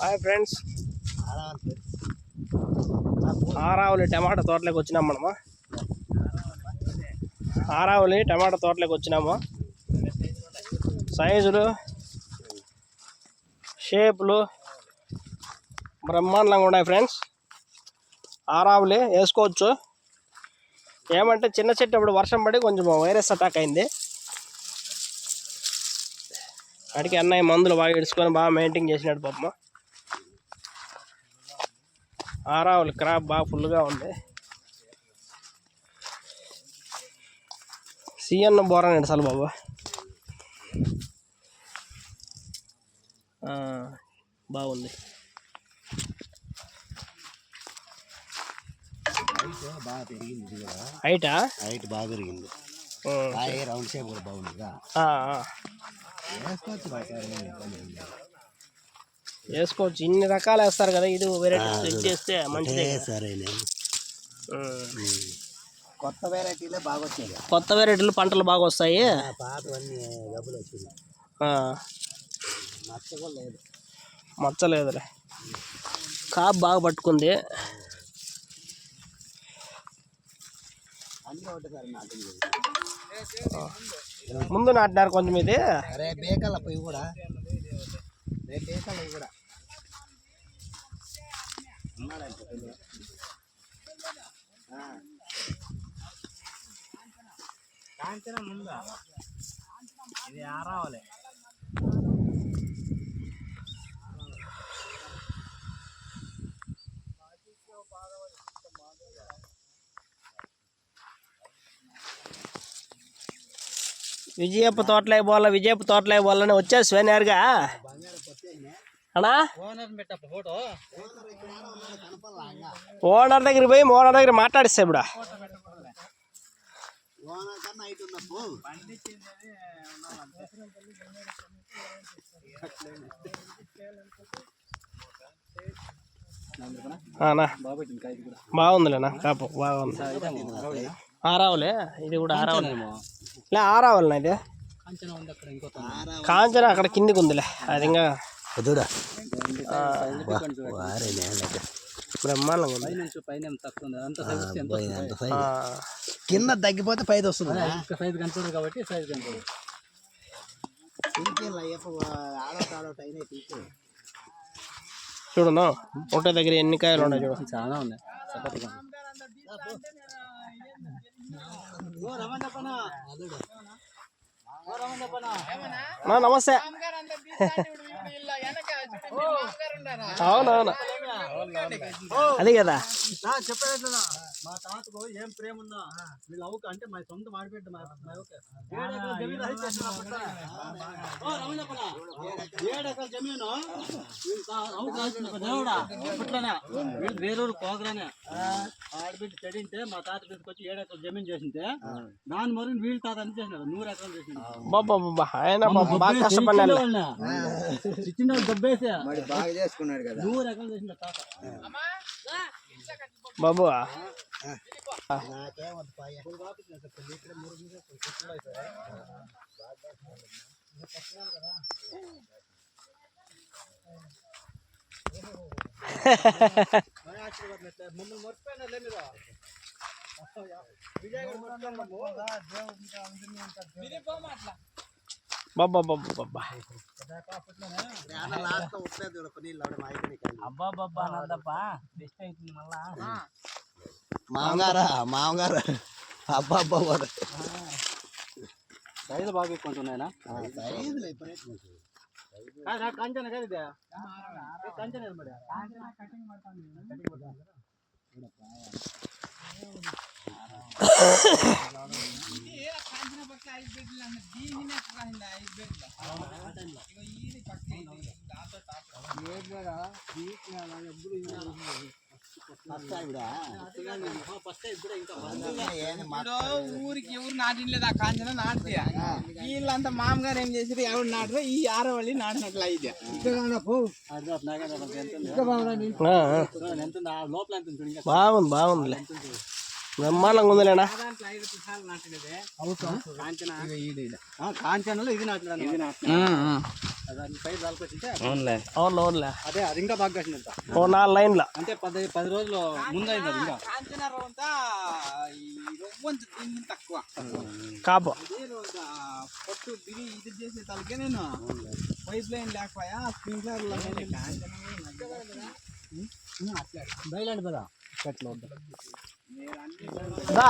Hi friends, Aravalli టమాటా తోటలోకి వచ్చినాము. మనము ఆరావళి టమాటా తోటలోకి వచ్చినాము. సైజులు షేపులు బ్రహ్మాండంగా ఉన్నాయి ఫ్రెండ్స్. ఆరావళి వేసుకోవచ్చు. ఏమంటే చిన్న చెట్టు అప్పుడు వర్షం పడి కొంచెం వైరస్ అటాక్ అయింది. అడిగి అన్నయ్య మందులు బాగా ఇడుచుకొని బాగా మెయింటైన్ చేసినాడు పాపం. ఆరావళి క్రాప్ బాగా ఫుల్గా ఉంది. సిఎన్ బోరాన్ అసలు బాబు బాగుంది. హైట్ బాగా పెరిగింది. రౌండ్ షేప్ కూడా బాగుంది. వేసుకోవచ్చు. ఇన్ని రకాలు వేస్తారు కదా, ఇది వెరైటీ చేస్తే మంచిదే. కొత్త వెరైటీలే బాగా వచ్చాయి. కొత్త వెరైటీలు పంటలు బాగా వస్తాయి. పాతవన్నీ డబ్బులు వచ్చింది. మచ్చలేదులే. కాపు బాగా పట్టుకుంది. ముందు నాటినారు కొంచెం. ఇది బేకల పోయి కూడా బేకల కూడా కాంచన ముందా ఇది ఆరావలే. విజయప్ప తోటలోకి పోవాలని వచ్చేసి నేరుగా అన్నా ఓనర్ దగ్గర పోయి ఓనర్ దగ్గర మాట్లాడిస్తా. ఇప్పుడు బాగుందిలేనా కాపు బాగుంది. ఆరావులే ఇది కూడా ఆరావులే. ఆరావాలనా ఇది కాంచన అక్కడ కిందికి ఉందిలే. అది ఇంకా బ్రహ్మాండంగా ఉంది. కింద తగ్గిపోతే పైది వస్తుంది కాబట్టి చూడను ఒకటే దగ్గర ఎన్ని కాయలు ఉన్నాయి చూడు. చాలా ఉన్నాయి. నమస్తే. అవునవును అదే కదా చెప్పలేదు. మా తాతకు ఏం ప్రేమ ఉన్నా వీళ్ళు అవుక అంటే మా సొంత మాడిపెట్టు. 7 ఎకరాల జమీను దేవుడా ఇప్పట్లోనే వీళ్ళు వేరూరు పోగరానే ఆడబిడ్డ చెడింటే మా తాత బిడ్డకి వచ్చి 7 ఎకరాల జమీన్ చేసింటే దాని మరి వీళ్ళు తాత అని చేసినారు. 100 ఎకరాలు చేసినారు. ఆయన బాగా కష్టపడ్డాడు. చిన్న డబ్బేసి బాగా చేసుకున్నాడు కదా. 100 ఎకరాలు చేసిన తాత బాబు. మమ్మల్ని మర్చిపోయినారులే మీరు. విజయగడ బాబా మామగారు అబ్బా సైజు బాగా ఎక్కుంటున్నాయన. కంచన కదా ఇది కంచన ఊరికి ఎవరు నాటినలేదు. ఆ కాంచన నాటితే వీళ్ళంతా మామగారు ఏం చేసారు, ఎవరు నాటరు ఈ ఆరవల్లి నాటినట్లు అయితే బాగుంది. బ్రహ్మాండంగా ఉందిలేనా. దాంట్లో 5 సార్లు నాటినదే కాంచన కాంచనలో ఇది నాటినాను దాని పై దాల్కొచ్చింటే అవునులే. అదే అది ఇంకా బాగా కాసిందంట. ఓ 4 లైన్ల అంటే 10 రోజులు ముందైంది అది ఇంకా. కాంచన రవ్వంతా ఈ రవ్వంత దీన్ని తక్కువ కాపు. అదే రోజు పొట్టు దిగి ఇది చేసే తలకే నేను పైప్ లైన్ లేకపోయా స్ప్రింక్లర్ బయలండి పదా దా